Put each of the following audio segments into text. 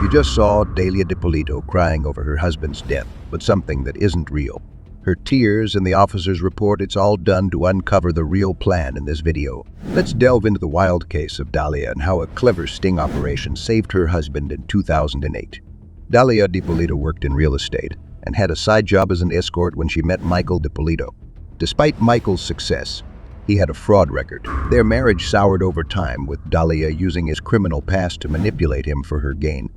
You just saw Dalia DiPolito crying over her husband's death, but something that isn't real. Her tears and the officer's report, it's all done to uncover the real plan in this video. Let's delve into the wild case of Dalia and how a clever sting operation saved her husband in 2008. Dalia DiPolito worked in real estate and had a side job as an escort when she met Michael DiPolito. Despite Michael's success, he had a fraud record. Their marriage soured over time, with Dalia using his criminal past to manipulate him for her gain.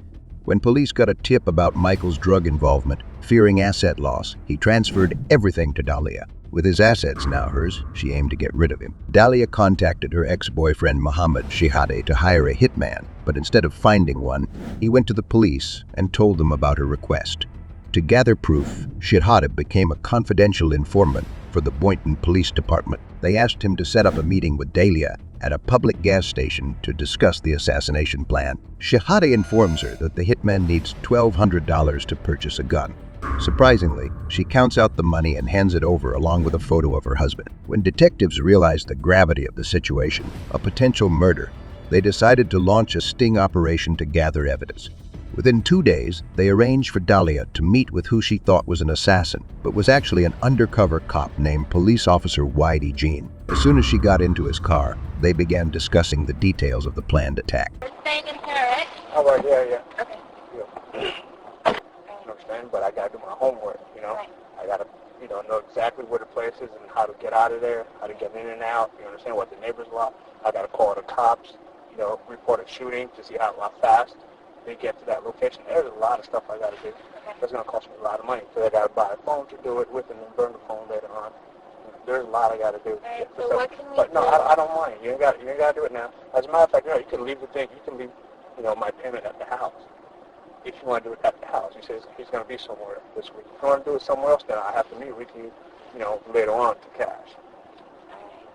When police got a tip about Michael's drug involvement, fearing asset loss, he transferred everything to Dalia. With his assets now hers, she aimed to get rid of him. Dalia contacted her ex-boyfriend Mohammed Shihade to hire a hitman, but instead of finding one, he went to the police and told them about her request. To gather proof, Shihade became a confidential informant for the Boynton Police Department. They asked him to set up a meeting with Dalia at a public gas station to discuss the assassination plan. Shihade informs her that the hitman needs $1,200 to purchase a gun. Surprisingly, she counts out the money and hands it over along with a photo of her husband. When detectives realized the gravity of the situation, a potential murder, they decided to launch a sting operation to gather evidence. Within 2 days, they arranged for Dalia to meet with who she thought was an assassin, but was actually an undercover cop named Police Officer Whitey Jean. As soon as she got into his car, they began discussing the details of the planned attack. We're staying in Paris. All right, yeah. Okay. You understand? But I gotta do my homework, Right. I gotta, know exactly where the place is and how to get out of there, how to get in and out, you understand, what the neighbors are. I gotta call the cops, report a shooting to see how fast they get to that location. There's a lot of stuff I gotta do. Okay. That's gonna cost me a lot of money, because I gotta buy a phone to do it with and then burn the phone later on. There's a lot I gotta do. Alright, so what can we But no, do? I don't mind. You ain't gotta do it now. As a matter of fact, you can leave the thing. You can leave, my payment at the house. If you want to do it at the house, he says he's gonna be somewhere this week. If you want to do it somewhere else, then I have to meet with you, later on to cash.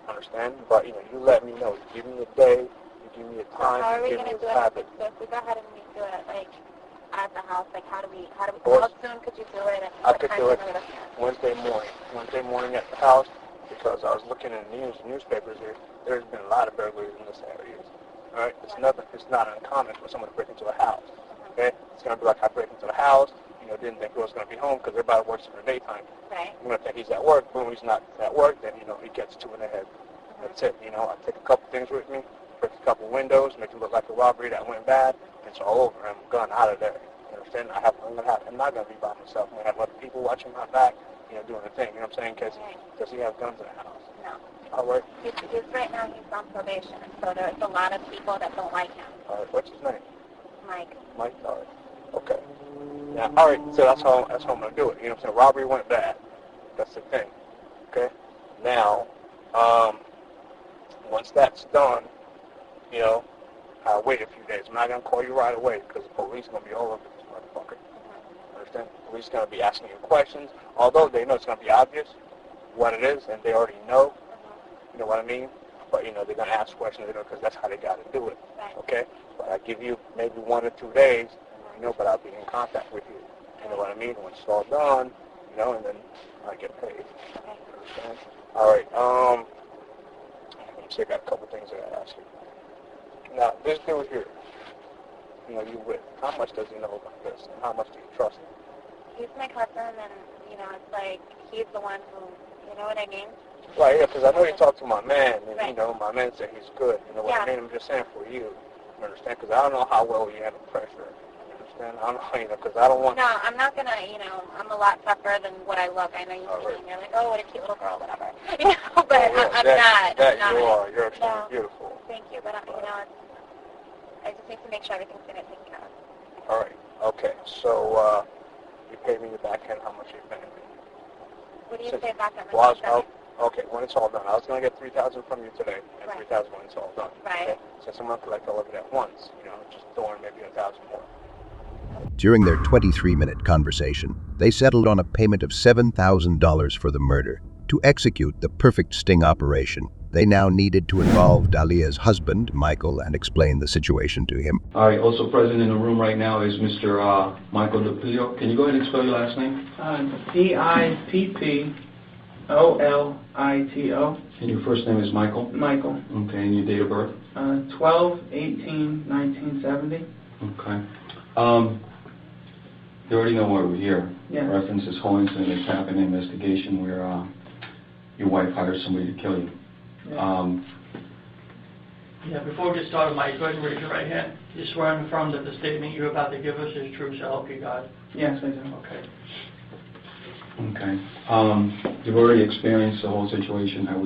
Understand? But you let me know. You give me a day. You give me a time. How are we you going give to me do a it? habit. So if we go ahead and we do it, at the house, how do we, course. how soon could you do it? And I what could time do it are we looking at? Wednesday morning at the house, because I was looking in the newspapers here. There's been a lot of burglaries in this area. All right, it's not uncommon for someone to break into a house. Okay, it's gonna be like I break into the house. Didn't think he was gonna be home because everybody works in the daytime. Right. I'm gonna think he's at work. Boom, he's not at work. Then he gets two in the head. That's it. I take a couple things with me, break a couple windows, make it look like a robbery that went bad. It's all over. I'm gone out of there. You understand? I'm not gonna be by myself. I'm gonna have other people watching my back. Doing the thing. You know what I'm saying? Because he has guns in the house. No. All right. He's right now he's on probation, so there's a lot of people that don't like him. All right. What's his name? Mike. Mike. All right. Okay. Yeah. All right. So that's how I'm gonna do it. You know what I'm saying? Robbery went bad. That's the thing. Okay. Now, once that's done, I'll wait a few days. I'm not gonna call you right away because the police are gonna be all over this motherfucker. Understand? The police are gonna be asking you questions, although they know it's gonna be obvious what it is, and they already know. You know what I mean? But they're gonna ask questions, because that's how they gotta do it. Right. Okay? But I give you maybe 1 or 2 days, but I'll be in contact with you. You know what I mean? When it's all done, and then I get paid. Okay. Understand? All right. Let me see. I got a couple things I gotta ask you. Now, this dude here, you with, how much does he know about this? And how much do you trust him? He's my cousin, and it's like he's the one who, you know what I mean? Right, yeah, because I know you talked to my man, and, Right. My man said he's good. You know what I Yeah. mean? I'm just saying for you. You understand? Because I don't know how well you handle pressure. You understand? I don't know, because I don't want... No, I'm not gonna, I'm a lot tougher than what I look. I know you All see right. me, and you're like, oh, what a cute little girl, whatever. But yeah, I'm not. That I'm you not. are. You're extremely No. beautiful. Thank you, but I just need to make sure everything's gonna take care of. All right. Okay. So, you pay me the back end. How much you paying me? What do you say back at Well, the okay, when it's all done. I was going to get $3,000 from you today, and Right. $3,000 when it's all done. Right. Okay? Since I'm going to collect all of it at once, just throwing maybe $1,000 more. During their 23-minute conversation, they settled on a payment of $7,000 for the murder. To execute the perfect sting operation, they now needed to involve Dalia's husband, Michael, and explain the situation to him. All right, also present in the room right now is Mr. Michael DiPolito. Can you go ahead and spell your last name? Dippolito. And your first name is Michael? Michael. Okay, and your date of birth? 12/18/1970. Okay. You already know why we're here. Yeah. Reference this whole incident that's happened in investigation where your wife hired somebody to kill you. Yeah, before we get started, Mike, go ahead and raise your right hand. You swear and affirm that the statement you're about to give us is true, so help you God. Yes, I do. Okay. Okay. You've already experienced the whole situation, how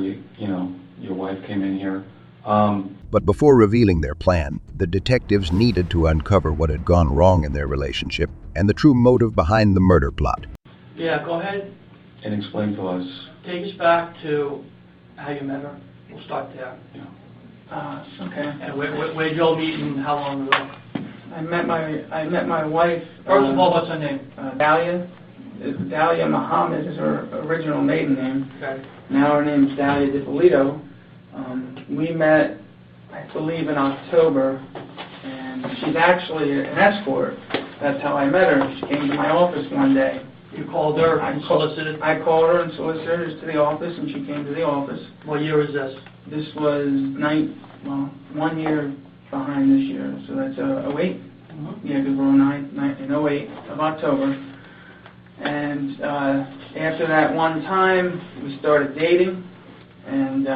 your wife came in here. But before revealing their plan, the detectives needed to uncover what had gone wrong in their relationship and the true motive behind the murder plot. Yeah, go ahead. And explain to us. Take us back to how you met her. We'll start there. Yeah. Okay. And where'd y'all meet and how long ago? I met my wife. First of all, what's her name? Dahlia. Dahlia Muhammad is her original maiden name. Okay. Now her name's Dahlia DiPolito. We met, I believe, in October, and she's actually an escort. That's how I met her. She came to my office one day. You called her and solicited? I called her and solicited her to the office, and she came to the office. What year is this? This was 1 year behind this year, so that's 08. Mm-hmm. Yeah, because we're in 08 of October. And after that one time, we started dating, and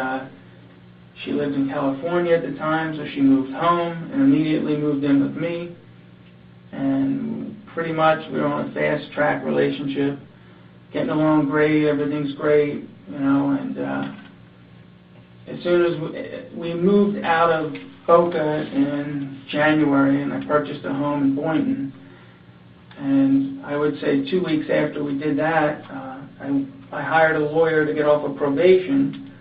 she lived in California at the time, so she moved home and immediately moved in with me. And pretty much we were on a fast-track relationship, getting along great, everything's great, and as soon as we moved out of Boca in January, and I purchased a home in Boynton, and I would say 2 weeks after we did that, I hired a lawyer to get off of probation.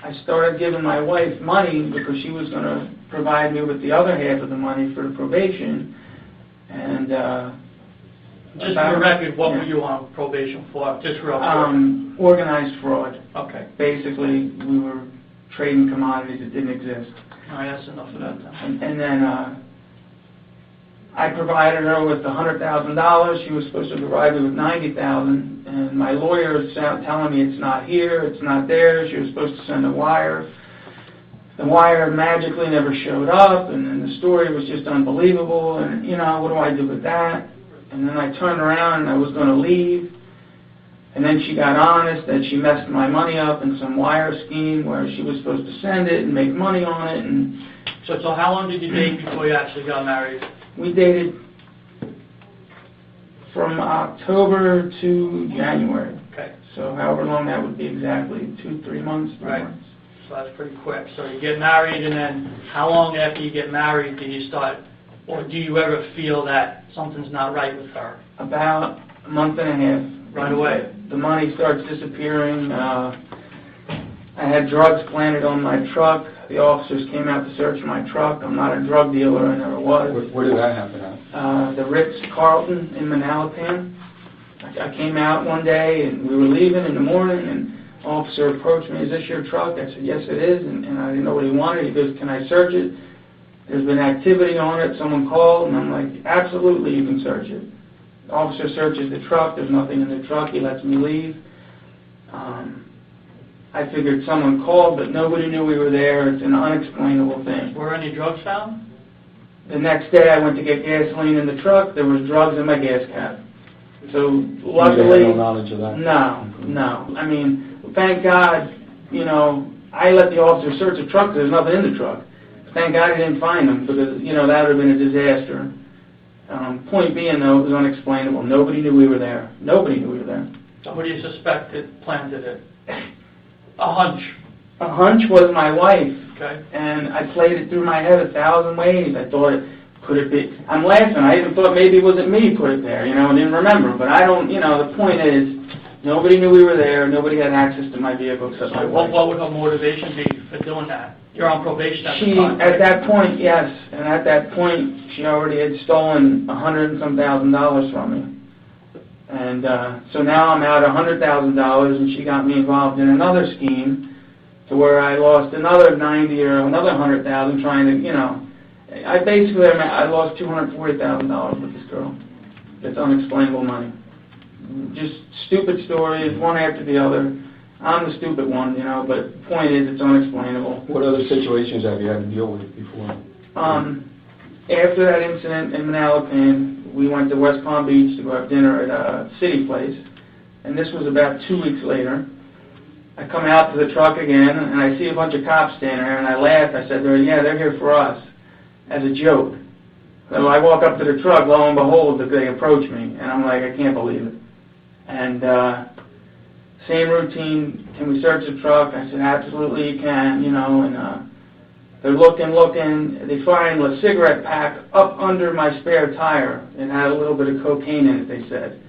I started giving my wife money because she was going to provide me with the other half of the money for the probation. And just for the record, what were you on probation for? Just real quick. Organized fraud. Okay. Basically, we were trading commodities that didn't exist. All right, that's enough of that then. And then I provided her with $100,000. She was supposed to provide me with $90,000, and my lawyer is telling me it's not here, it's not there. She was supposed to send a wire. The wire magically never showed up, and then the story was just unbelievable. And what do I do with that? And then I turned around and I was going to leave, and then she got honest that she messed my money up in some wire scheme where she was supposed to send it and make money on it. And so how long did you date before you actually got married? we dated from October to January. Okay. So however long that would be exactly, 2-3 months. 3 Right. months. So that's pretty quick. So you get married, and then how long after you get married do you start, or do you ever feel that something's not right with her? About a month and a half. Right away. The money starts disappearing. I had drugs planted on my truck. The officers came out to search my truck. I'm not a drug dealer. I never was. Where did that happen at? The Ritz-Carlton in Manalapan. I came out one day, and we were leaving in the morning, and an officer approached me, "Is this your truck?" I said, "Yes, it is," and I didn't know what he wanted. He goes, "Can I search it? There's been activity on it. Someone called," and I'm like, "Absolutely, you can search it." The officer searches the truck. There's nothing in the truck. He lets me leave. I figured someone called, but nobody knew we were there. It's an unexplainable thing. Were any drugs found? The next day, I went to get gasoline in the truck. There was drugs in my gas cap. So luckily, You had no knowledge of that? No. I mean, thank God, I let the officer search the truck. There's nothing in the truck. Thank God he didn't find them, because that would have been a disaster. Point being, though, it was unexplainable. Nobody knew we were there. Nobody knew we were there. So who do you suspect planted it? A hunch. A hunch was my wife. Okay. And I played it through my head 1,000 ways. I thought, could it be? I'm laughing. I even thought maybe it wasn't me who put it there, and didn't remember. But I don't, the point is, nobody knew we were there. Nobody had access to my vehicle except my wife. What would her motivation be for doing that? You're on probation at the time. At that point, yes. And at that point, she already had stolen $100 and some thousand from me. And so now I'm out $100,000, and she got me involved in another scheme to where I lost another 90 or another 100,000 trying to, I lost $240,000 with this girl. It's unexplainable money. Just stupid stories, one after the other. I'm the stupid one, but the point is, it's unexplainable. What other situations have you had to deal with before? After that incident in Manalapan, we went to West Palm Beach to go have dinner at a City Place, and this was about 2 weeks later. I come out to the truck again, and I see a bunch of cops standing there, and I laughed. I said, yeah, they're here for us, as a joke. So I walk up to the truck, lo and behold, they approach me, and I'm like, I can't believe it. And same routine, can we search the truck? I said, absolutely you can, you know, and they're looking, they find a cigarette pack up under my spare tire. It had a little bit of cocaine in it, they said.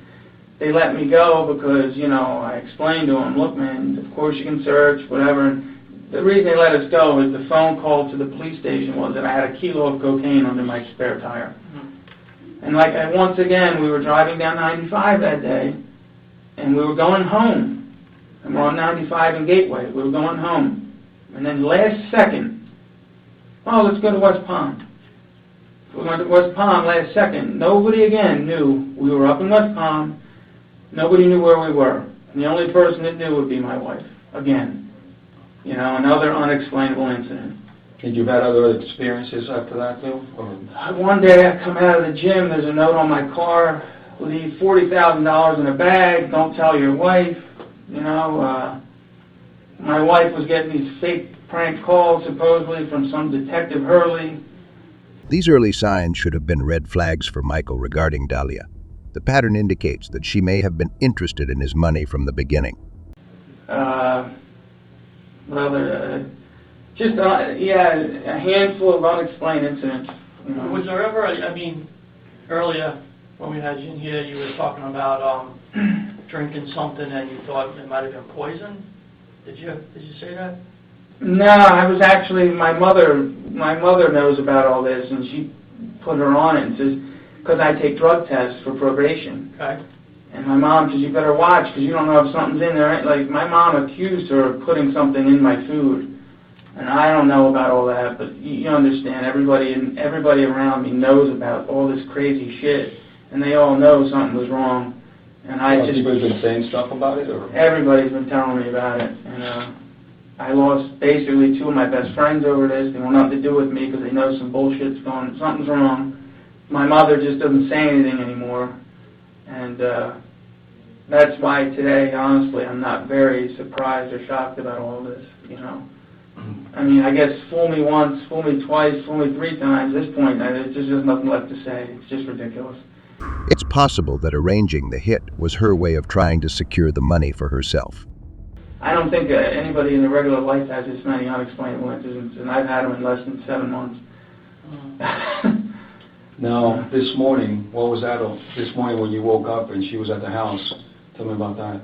They let me go because, you know, I explained to them, look, man, of course you can search, whatever. And the reason they let us go is the phone call to the police station was that I had a kilo of cocaine under my spare tire. And like, once again, we were driving down 95 that day, and we were going home. And we're on 95 in Gateway. We were going home. And then last second, oh, let's go to West Palm. We went to West Palm last second. Nobody again knew we were up in West Palm. Nobody knew where we were. And the only person that knew would be my wife. Again. You know, another unexplainable incident. And you've had other experiences after that, too? Or? One day I come out of the gym, there's a note on my car, leave $40,000 in a bag, don't tell your wife. You know, my wife was getting these fake prank calls, supposedly, from some Detective Hurley. These early signs should have been red flags for Michael regarding Dahlia. The pattern indicates that she may have been interested in his money from the beginning. Just a handful of unexplained incidents. You know. Was there ever, I mean, earlier when we had you in here, you were talking about drinking something and you thought it might have been poison? Did you say that? No, I was actually, my mother knows about all this, and she put her on it and says, because I take drug tests for probation. Okay. And my mom says, you better watch because you don't know if something's in there. Like, my mom accused her of putting something in my food. And I don't know about all that, but you understand, everybody around me knows about all this crazy shit, and they all know something was wrong. And People have been saying stuff about it, or? Everybody's been telling me about it, and I lost basically 2 of my best friends over this. They want nothing to do with me because they know some bullshit's going, something's wrong. My mother just doesn't say anything anymore, and that's why today, honestly, I'm not very surprised or shocked about all this, you know. I mean, I guess fool me once, fool me twice, fool me 3 times. At this point, there's just nothing left to say. It's just ridiculous. It's possible that arranging the hit was her way of trying to secure the money for herself. I don't think anybody in their regular life has this many unexplainable incidents, and I've had them in less than 7 months. Now, this morning, what was that? This morning when you woke up and she was at the house, tell me about that.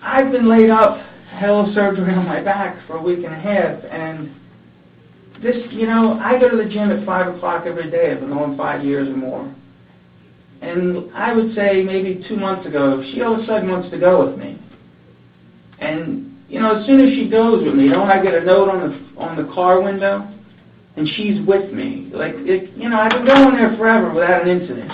I've been laid up, had a little surgery on my back for a week and a half, and this, you know, I go to the gym at 5 o'clock every day. I've been going 5 years or more. And I would say maybe 2 months ago, she all of a sudden wants to go with me. And, you know, as soon as she goes with me, don't I get a note on the car window? And she's with me. Like, you know, I've been going there forever without an incident.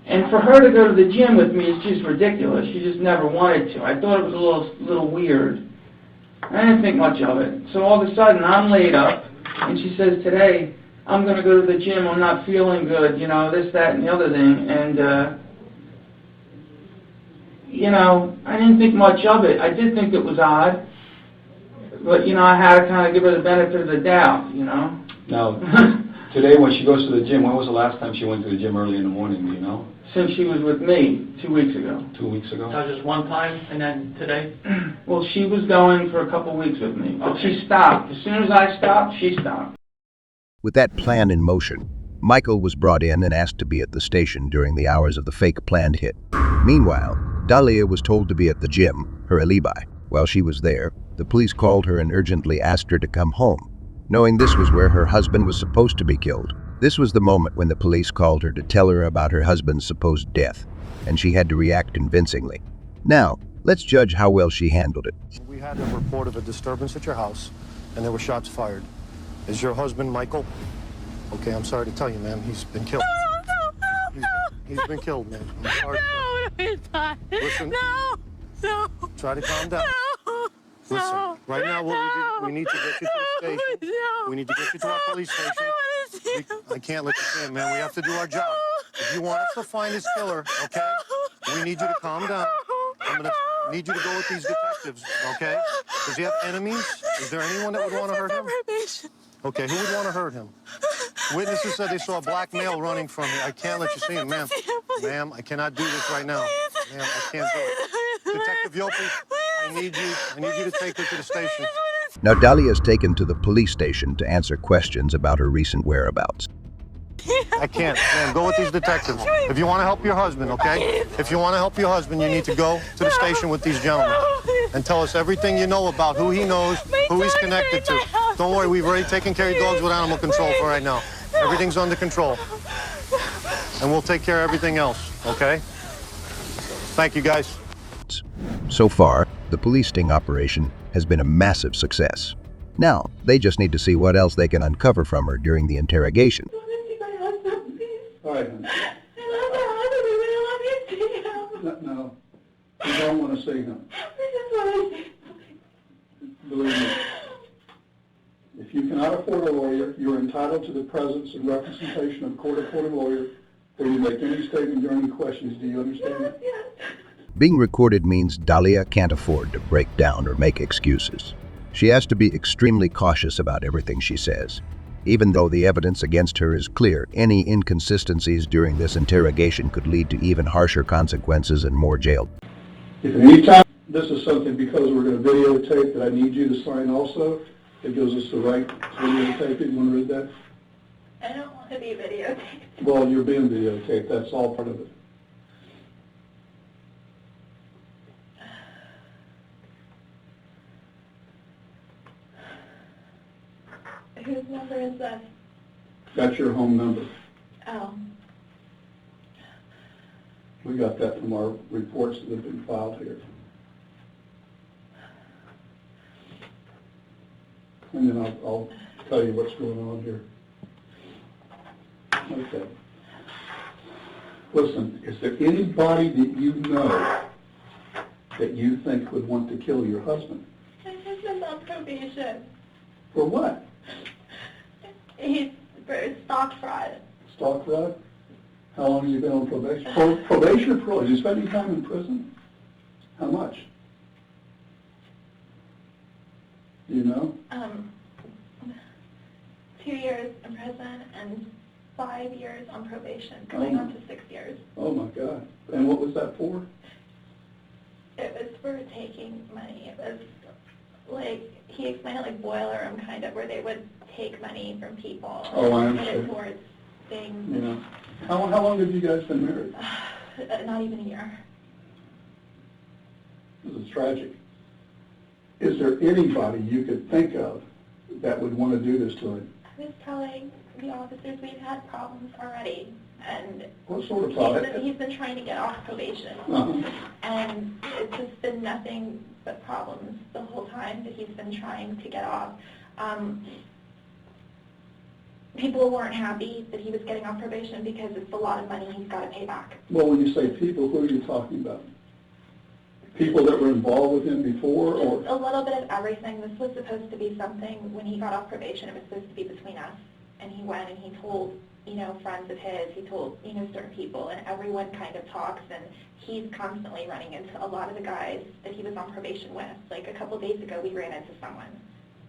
And for her to go to the gym with me is just ridiculous. She just never wanted to. I thought it was a little weird. I didn't think much of it. So all of a sudden, I'm laid up, and she says, today, I'm going to go to the gym. I'm not feeling good, you know, this, that, and the other thing. And, you know, I didn't think much of it. I did think it was odd. But, you know, I had to kind of give her the benefit of the doubt, you know. Now, today when she goes to the gym, when was the last time she went to the gym early in the morning, do you know? Since she was with me 2 weeks ago. 2 weeks ago? That was just one time, and then today? Well, she was going for a couple weeks with me, but Okay. she stopped. As soon as I stopped, she stopped. With that plan in motion, Michael was brought in and asked to be at the station during the hours of the fake planned hit. Meanwhile, Dahlia was told to be at the gym, her alibi. While she was there, the police called her and urgently asked her to come home, knowing this was where her husband was supposed to be killed. This was the moment when the police called her to tell her about her husband's supposed death, and she had to react convincingly. Now, let's judge how well she handled it. We had a report of a disturbance at your house, and there were shots fired. Is your husband Michael? Okay, I'm sorry to tell you, ma'am, he's been killed. No. He's been killed, ma'am. I'm sorry. No, he's not. Listen. No. Try to calm down. Listen, right now what we need to get you to the station. No. We need to get you to our police station. I want to I can't let you see him, man. We have to do our job. If you want us to find his killer, okay, we need you to calm down. I'm going to need you to go with these detectives, okay? Does he have enemies? Is there anyone that would want to hurt him? Okay, who would want to hurt him? Witnesses said they saw a black male running from me. I can't let you see him, ma'am. Ma'am, I cannot do this right now. Ma'am, I can't do it. Detective Yopi, I need you to take her to the station. Now Dahlia is taken to the police station to answer questions about her recent whereabouts. I can't. Ma'am, go with these detectives. If you want to help your husband, okay? If you want to help your husband, you need to go to the station with these gentlemen and tell us everything you know about who he knows, who he's connected to. Don't worry, we've already taken care of your dogs with animal control for right now. Everything's under control. And we'll take care of everything else, okay? Thank you, guys. So far, the police sting operation has been a massive success. Now, they just need to see what else they can uncover from her during the interrogation. All right, honey. No, you don't want to see him. Believe me, if you cannot afford a lawyer, you're entitled to the presence and representation of a court-appointed lawyer where you make any statement during the questions. Do you understand that? Being recorded means Dahlia can't afford to break down or make excuses. She has to be extremely cautious about everything she says. Even though the evidence against her is clear, any inconsistencies during this interrogation could lead to even harsher consequences and more jail. If at any time, this is something because we're going to videotape that I need you to sign also. It gives us the right to videotape it. You want to read that? I don't want to be videotaped. Well, you're being videotaped. That's all part of it. Whose number is this? That's your home number. Oh. We got that from our reports that have been filed here. And then I'll tell you what's going on here. Okay. Listen, is there anybody that you know that you think would want to kill your husband? My husband's on probation. For what? He's for stock fraud. Stock fraud? How long has he been on probation? Probation or parole? Is he spending time in prison? How much? Do you know? 2 years in prison and 5 years on probation, going on to 6 years. Oh my God. And what was that for? It was for taking money. It was like, he explained it like boiler room kind of, where they would take money from people Oh, I and put it understand. towards things. Yeah. How long have you guys been married? Not even a year. This is tragic. Is there anybody you could think of that would want to do this to him? I was telling the officers we've had problems already, and What sort of problem? he's been trying to get off probation, and it's just been nothing but problems the whole time that he's been trying to get off. People weren't happy that he was getting off probation because it's a lot of money he's got to pay back. Well, when you say people, who are you talking about? People that were involved with him before, or? A little bit of everything. This was supposed to be something, when he got off probation, it was supposed to be between us. And he went and he told, friends of his, he told, certain people, and everyone kind of talks, and he's constantly running into a lot of the guys that he was on probation with. Like a couple days ago, we ran into someone.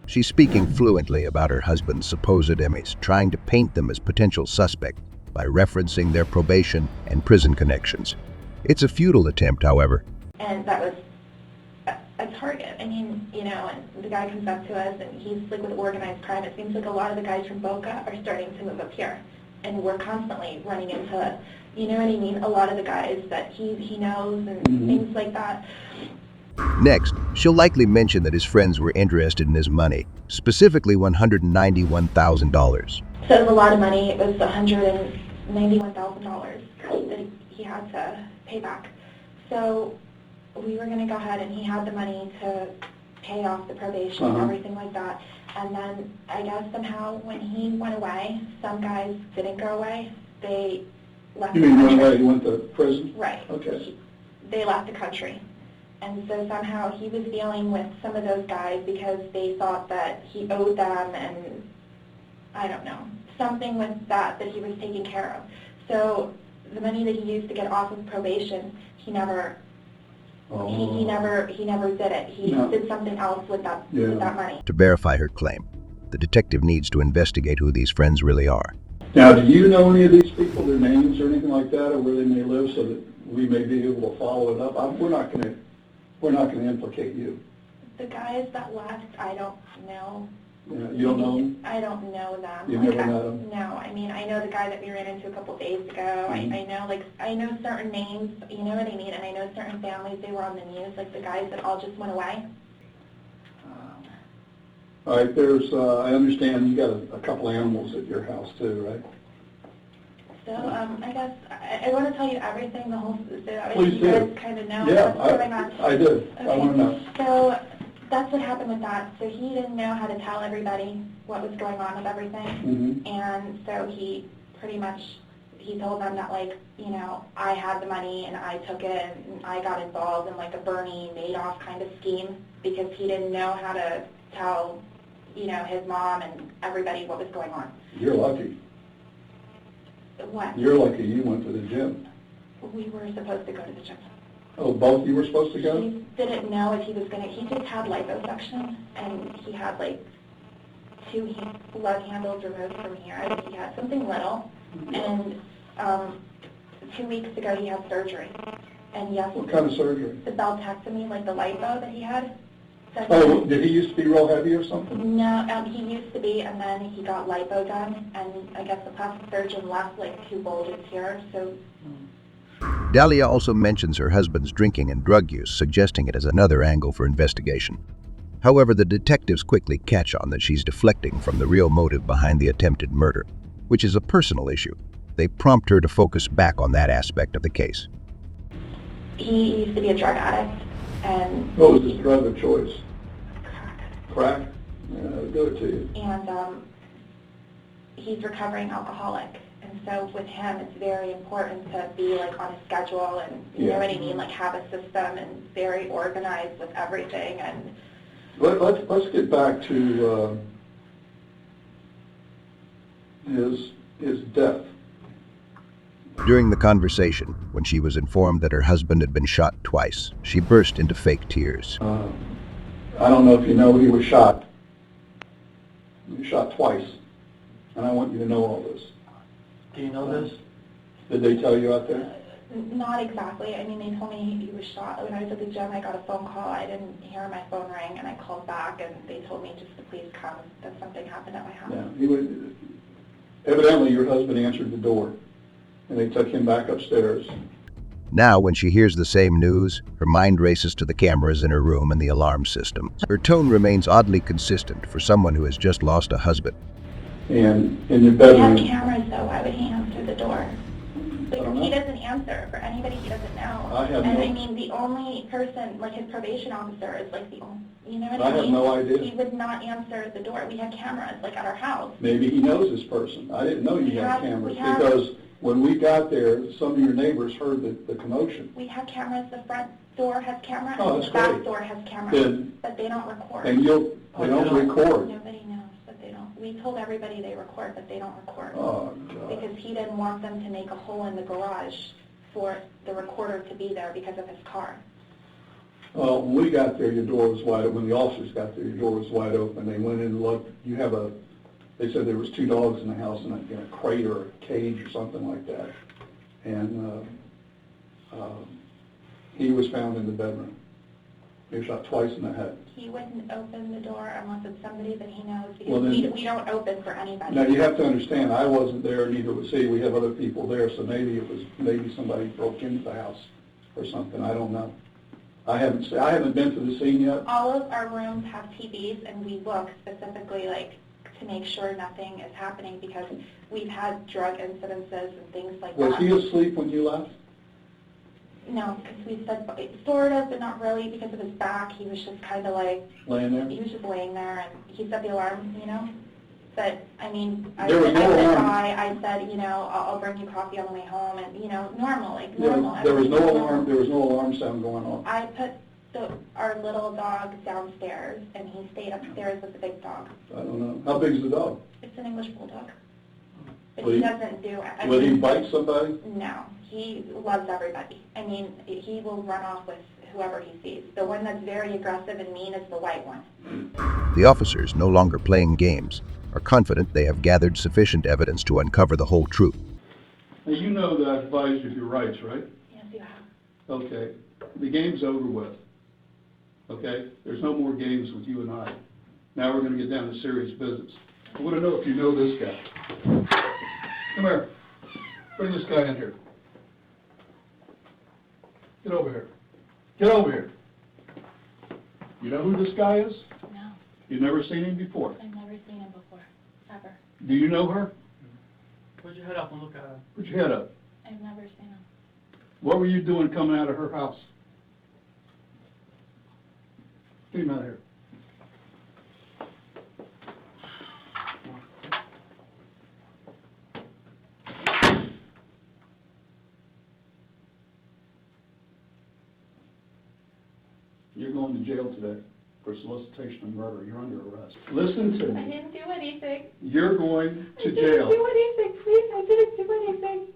She's speaking fluently about her husband's supposed enemies, trying to paint them as potential suspects by referencing their probation and prison connections. It's a futile attempt, however. And that was a target. I mean, and the guy comes up to us, and he's like with organized crime. It seems like a lot of the guys from Boca are starting to move up here, and we're constantly running into, a lot of the guys that he knows and things like that. Next, she'll likely mention that his friends were interested in his money, specifically $191,000. So it was a lot of money. It was $191,000 that he had to pay back. So we were going to go ahead, and he had the money to pay off the probation and everything like that. And then I guess somehow when he went away, some guys didn't go away. They left the country. You mean went away? He went to prison? Right. Okay. They left the country. And so somehow he was dealing with some of those guys because they thought that he owed them, and I don't know. something with that he was taking care of. So the money that he used to get off of probation, he never did it. He did something else with that money. To verify her claim, the detective needs to investigate who these friends really are. Now, do you know any of these people, their names or anything like that, or where they may live, so that we may be able to follow it up? We're not going to implicate you. The guys that left, I don't know. You don't know them? I don't know them. You've never met them? No, I mean, I know the guy that we ran into a couple days ago. I know certain names, you know what I mean, and I know certain families, they were on the news, like the guys that all just went away. All right, I understand you got a couple animals at your house too, right? So, I guess, I want to tell you everything, the whole, so Please you do. guys kind of know Yeah, what's going on. I do. Okay. I want to know. So, that's what happened with that. So he didn't know how to tell everybody what was going on with everything. And so he pretty much, he told them that, like, you know, I had the money and I took it and I got involved in like a Bernie Madoff kind of scheme because he didn't know how to tell, you know, his mom and everybody what was going on. You're lucky. What? You're lucky you went to the gym. We were supposed to go to the gym. Oh, both you were supposed to go? He didn't know if he was going to, he just had liposuction, and he had like 2 blood handles removed from here. I think he had something little, and 2 weeks ago he had surgery. And yes, What kind of surgery? the beltectomy, like the lipo that he had. Oh, did he used to be real heavy or something? No, he used to be, and then he got lipo done, and I guess the plastic surgeon left like 2 bulges here, so. Dahlia also mentions her husband's drinking and drug use, suggesting it as another angle for investigation. However, the detectives quickly catch on that she's deflecting from the real motive behind the attempted murder, which is a personal issue. They prompt her to focus back on that aspect of the case. He used to be a drug addict, and... What was his drug of choice? Crack? Yeah, I'll give it to you. And he's recovering alcoholic. And so with him, it's very important to be like on a schedule and, you know what I mean, like have a system and very organized with everything. And let's get back to his death. During the conversation, when she was informed that her husband had been shot twice, she burst into fake tears. I don't know if you know, he was shot. He was shot twice. And I want you to know all this. Do you know this? Did they tell you out there? not exactly. I mean, they told me he was shot. When I was at the gym, I got a phone call. I didn't hear my phone ring, and I called back, and they told me just to please come, that something happened at my house. Yeah, he would. Evidently, your husband answered the door, and they took him back upstairs. Now, when she hears the same news, her mind races to the cameras in her room and the alarm system. Her tone remains oddly consistent for someone who has just lost a husband. And in your bedroom... We have cameras, though. Why would he answer the door? He doesn't answer for anybody he doesn't know. I mean, the only person, like his probation officer, is like the only, you know what I mean? I have no idea. He would not answer the door. We had cameras, like at our house. Maybe he knows this person. I didn't know you had cameras because when we got there, some of your neighbors heard the commotion. We have cameras. The front door has cameras. Oh, that's the back great. door has cameras. But they don't record. And they don't record. Nobody knows, but they don't. We told everybody they record, but they don't record. Oh, God. Because he didn't want them to make a hole in the garage for the recorder to be there because of his car. Well, when we got there, your door was wide open. When the officers got there, your door was wide open. They went in and looked. They said there was 2 dogs in the house in a crate or a cage or something like that. And he was found in the bedroom. He was shot twice in the head. He wouldn't open the door unless it's somebody that he knows, because Well, we don't open for anybody. Now, you have to understand, I wasn't there, neither was he. We have other people there, so maybe somebody broke into the house or something. I don't know. I haven't been to the scene yet. All of our rooms have TVs, and we look specifically, like, to make sure nothing is happening, because we've had drug incidences and things like that. Was he asleep when you left? No, because we said sort of, but not really, because of his back. He was just kind of like... Laying there? He was just laying there, and he set the alarm, you know? But, I mean, I There was no said alarm. bye. I said, you know, I'll bring you coffee on the way home, and, you know, normal, like There normal. was no everything alarm. There was no alarm sound going on. I put our little dog downstairs, and he stayed upstairs with the big dog. I don't know. How big is the dog? It's an English bulldog. But Will he he- doesn't do, I Will he mean, bite somebody? no, he loves everybody. I mean, he will run off with whoever he sees. The one that's very aggressive and mean is the white one. The officers, no longer playing games, are confident they have gathered sufficient evidence to uncover the whole truth. Now, you know that I advised you of your rights, right? Yes, you have. Okay. The game's over with. Okay? There's no more games with you and I. Now we're gonna get down to serious business. I wanna know if you know this guy. Come here. Bring this guy in here. Get over here. Get over here. You know who this guy is? No, You've never seen him before. I've never seen him before, ever. Do you know her? Put your head up and look at her. Put your head up. I've never seen him. What were you doing coming out of her house? Get him out of here. You're going to jail today for solicitation of murder. You're under arrest. Listen to I me. didn't do anything. You're going I to didn't jail. do anything, please, I didn't do anything.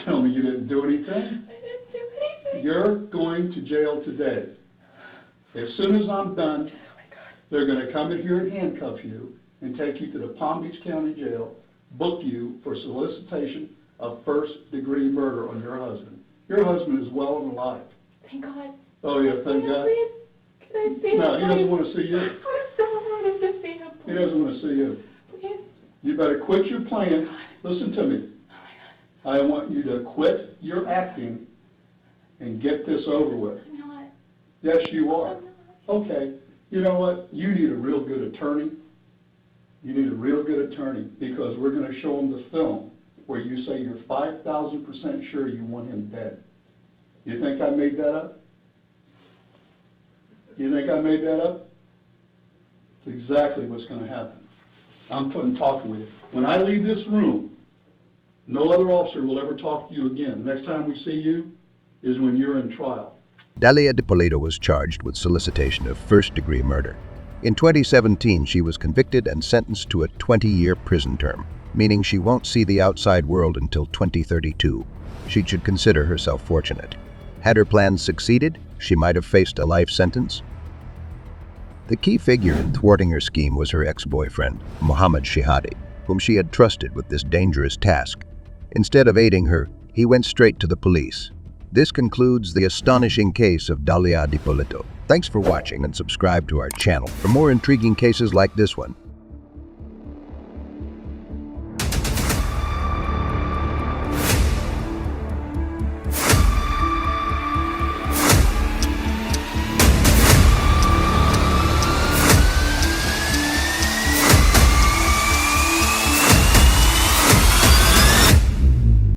Tell me you didn't do anything. I didn't do anything. You're going to jail today. As soon as I'm done, they're going to come in here and handcuff you and take you to the Palm Beach County Jail, book you for solicitation of first-degree murder on your husband. Your husband is well and alive. Thank God. Oh, yeah, thank God. Please, can I see him? No, he doesn't want to see you. I so wanted to see him. He doesn't want to see you. Please. You better quit your playing. Listen to me. I want you to quit your acting and get this over with. I'm not. Yes, you are. I'm not. Okay, you know what? You need a real good attorney. You need a real good attorney because we're going to show them the film where you say you're 5,000% sure you want him dead. You think I made that up? You think I made that up? It's exactly what's going to happen. I'm talking with you. When I leave this room, no other officer will ever talk to you again. The next time we see you is when you're in trial. Dalia DiPolito was charged with solicitation of first-degree murder. In 2017, she was convicted and sentenced to a 20-year prison term, meaning she won't see the outside world until 2032. She should consider herself fortunate. Had her plans succeeded, she might have faced a life sentence. The key figure in thwarting her scheme was her ex-boyfriend, Mohammed Shihadi, whom she had trusted with this dangerous task. Instead of aiding her, he went straight to the police. This concludes the astonishing case of Dalia DiPolito. Thanks for watching and subscribe to our channel for more intriguing cases like this one.